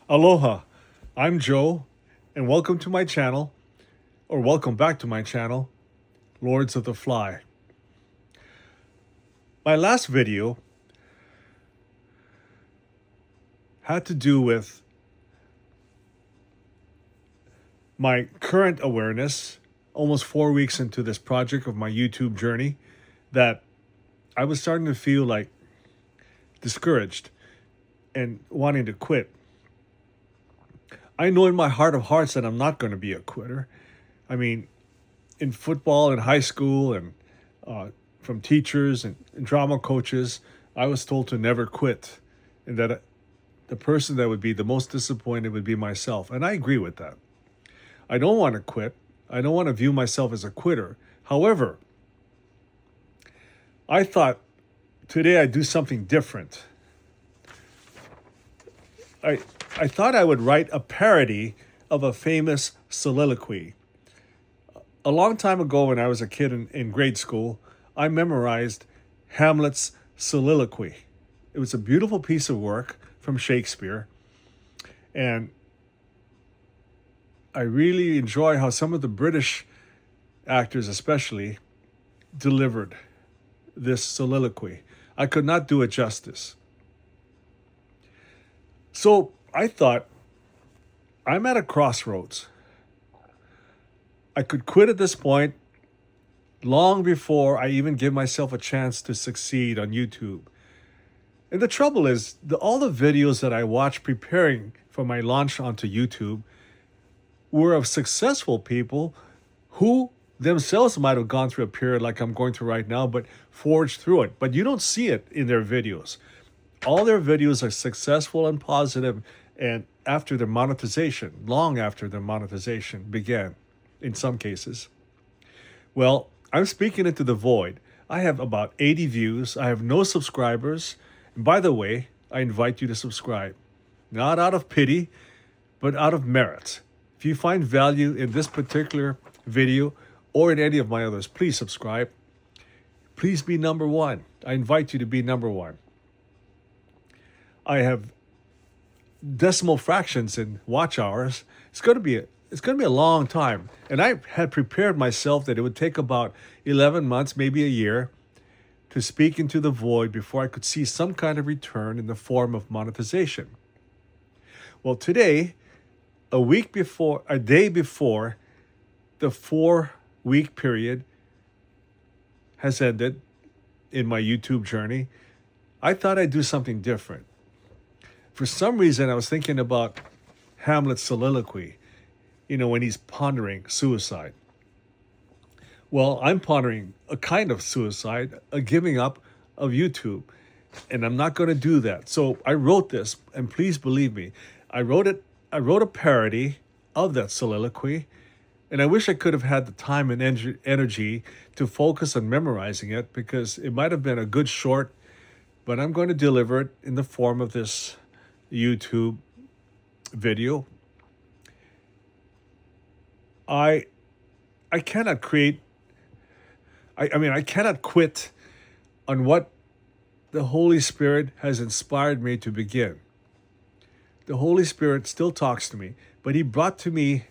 Aloha, I'm Joe, and welcome to my channel, or welcome back to my channel, Lords of the Fly. My last video had to do with my current awareness, almost 4 weeks into this project of my YouTube journey, that I was starting to feel like discouraged and wanting to quit. I know in my heart of hearts that I'm not going to be a quitter. I mean, in football in high school and from teachers and drama coaches, I was told to never quit, and that the person that would be the most disappointed would be myself. And I agree with that. I don't want to quit. I don't want to view myself as a quitter. However, I thought today I'd do something different. I thought I would write a parody of a famous soliloquy. A long time ago, when I was a kid in grade school, I memorized Hamlet's Soliloquy. It was a beautiful piece of work from Shakespeare, and I really enjoy how some of the British actors, especially, delivered this soliloquy. I could not do it justice. So I thought, I'm at a crossroads. I could quit at this point long before I even give myself a chance to succeed on YouTube. And the trouble is, all the videos that I watched preparing for my launch onto YouTube were of successful people who themselves might have gone through a period like I'm going through right now, but forged through it. But you don't see it in their videos. All their videos are successful and positive, and after their monetization, long after their monetization began, in some cases. Well, I'm speaking into the void. I have about 80 views. I have no subscribers. And by the way, I invite you to subscribe. Not out of pity, but out of merit. If you find value in this particular video or in any of my others, please subscribe. Please be number one. I invite you to be number one. I have decimal fractions in watch hours. It's going to be a long time. And I had prepared myself that it would take about 11 months, maybe a year, to speak into the void before I could see some kind of return in the form of monetization. Well, today, a day before the 4-week period has ended in my YouTube journey, I thought I'd do something different. For some reason, I was thinking about Hamlet's soliloquy, when he's pondering suicide. Well, I'm pondering a kind of suicide, a giving up of YouTube, and I'm not going to do that. So I wrote this, and please believe me, I wrote a parody of that soliloquy, and I wish I could have had the time and energy to focus on memorizing it, because it might have been a good short, but I'm going to deliver it in the form of this YouTube video. I cannot create, I cannot quit on what the Holy Spirit has inspired me to begin. The Holy Spirit still talks to me, but He brought to me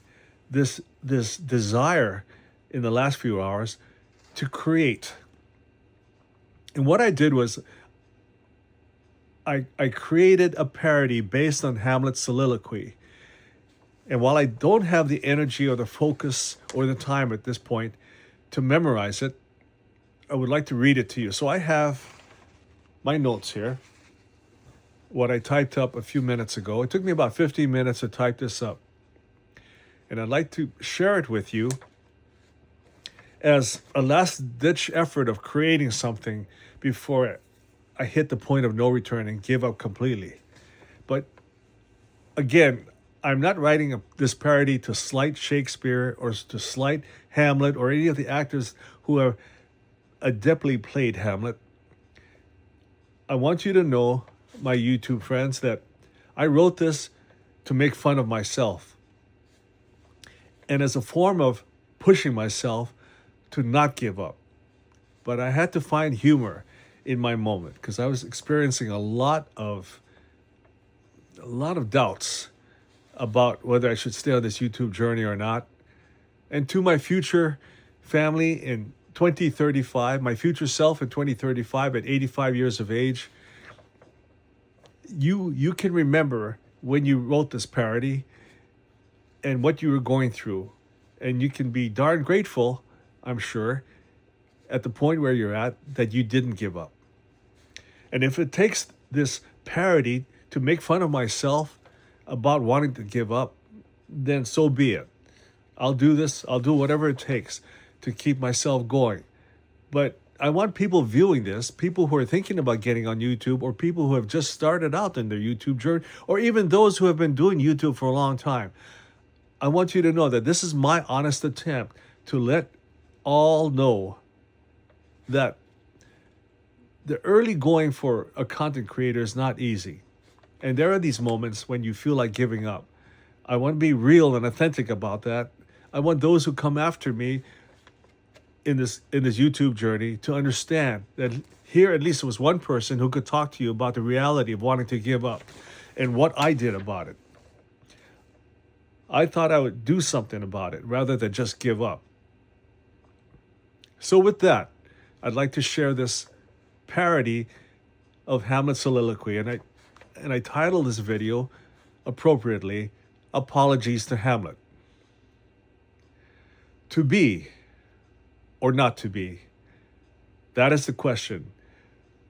this desire in the last few hours to create. And what I did was I created a parody based on Hamlet's soliloquy. And while I don't have the energy or the focus or the time at this point to memorize it, I would like to read it to you. So I have my notes here, what I typed up a few minutes ago. It took me about 15 minutes to type this up. And I'd like to share it with you as a last-ditch effort of creating something before I hit the point of no return and give up completely. But again, I'm not writing this parody to slight Shakespeare or to slight Hamlet or any of the actors who have adeptly played Hamlet. I want you to know, my YouTube friends, that I wrote this to make fun of myself and as a form of pushing myself to not give up. But I had to find humor in my moment because I was experiencing a lot of doubts about whether I should stay on this YouTube journey or not. And to my future family in 2035, my future self in 2035 at 85 years of age, you can remember when you wrote this parody and what you were going through. And you can be darn grateful, I'm sure, at the point where you're at, that you didn't give up. And if it takes this parody to make fun of myself about wanting to give up, then so be it. I'll do this. I'll do whatever it takes to keep myself going. But I want people viewing this, people who are thinking about getting on YouTube, or people who have just started out in their YouTube journey, or even those who have been doing YouTube for a long time. I want you to know that this is my honest attempt to let all know that the early going for a content creator is not easy. And there are these moments when you feel like giving up. I want to be real and authentic about that. I want those who come after me in this YouTube journey to understand that here at least was one person who could talk to you about the reality of wanting to give up and what I did about it. I thought I would do something about it rather than just give up. So with that, I'd like to share this parody of Hamlet's Soliloquy, and I titled this video appropriately, Apologies to Hamlet. To be or not to be? That is the question.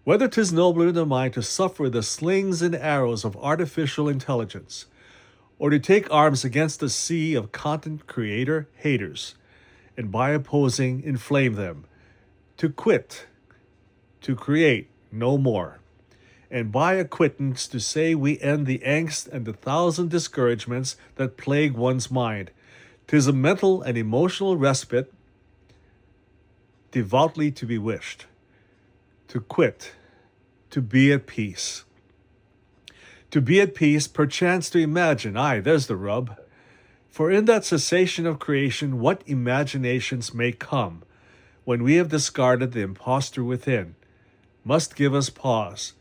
Whether 'tis nobler in the mind to suffer the slings and arrows of artificial intelligence, or to take arms against the sea of content creator haters, and by opposing inflame them, to quit, to create no more, and by acquittance to say we end the angst and the thousand discouragements that plague one's mind. 'Tis a mental and emotional respite devoutly to be wished. To quit, to be at peace. To be at peace, perchance to imagine, aye, there's the rub. For in that cessation of creation, what imaginations may come, when we have discarded the impostor within, must give us pause.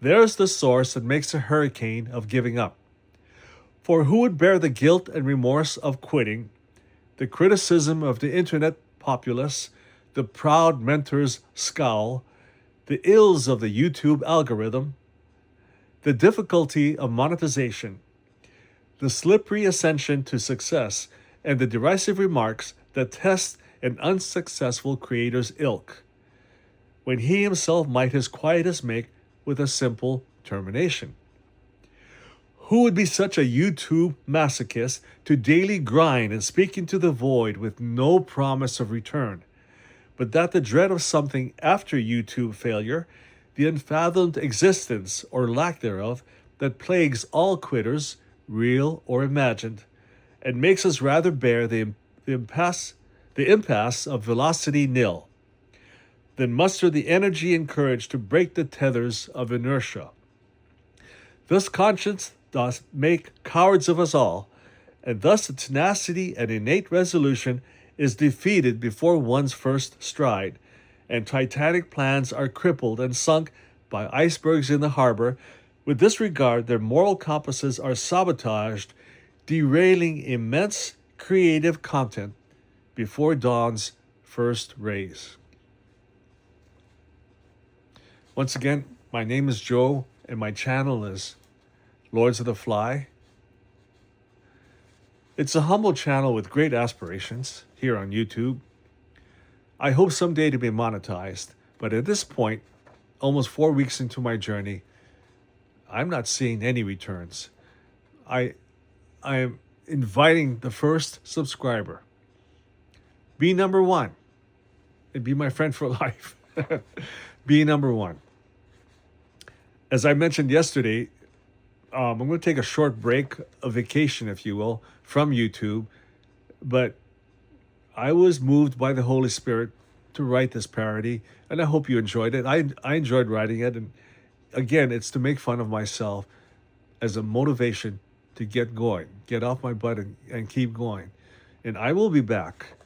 There's the source that makes a hurricane of giving up. For who would bear the guilt and remorse of quitting, the criticism of the internet populace, the proud mentor's scowl, the ills of the YouTube algorithm, the difficulty of monetization, the slippery ascension to success, and the derisive remarks that test an unsuccessful creator's ilk, when he himself might his quietus make with a simple termination? Who would be such a YouTube masochist to daily grind and speak into the void with no promise of return, but that the dread of something after YouTube failure, the unfathomed existence or lack thereof that plagues all quitters, real or imagined, and makes us rather bear the impasse of velocity nil, than muster the energy and courage to break the tethers of inertia. Thus conscience doth make cowards of us all, and thus the tenacity and innate resolution is defeated before one's first stride, and titanic plans are crippled and sunk by icebergs in the harbor. With this regard, their moral compasses are sabotaged, derailing immense creative content before dawn's first rays. Once again, my name is Joe, and my channel is Lords of the Fly. It's a humble channel with great aspirations here on YouTube. I hope someday to be monetized, but at this point, almost 4 weeks into my journey, I'm not seeing any returns. I am inviting the first subscriber. Be number one and be my friend for life. Be number one. As I mentioned yesterday, I'm going to take a short break, a vacation, if you will, from YouTube. But I was moved by the Holy Spirit to write this parody, and I hope you enjoyed it. I enjoyed writing it, and again, it's to make fun of myself as a motivation to get going, get off my butt and keep going. And I will be back.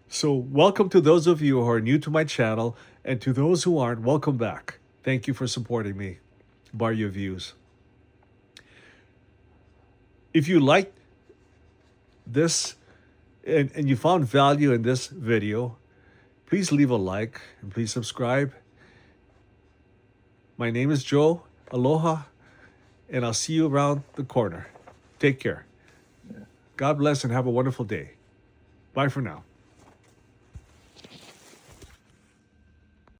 So welcome to those of you who are new to my channel, and to those who aren't, welcome back. Thank you for supporting me. Bar your views. If you liked this and you found value in this video, please leave a like and please subscribe. My name is Joe. Aloha. And I'll see you around the corner. Take care. God bless and have a wonderful day. Bye for now.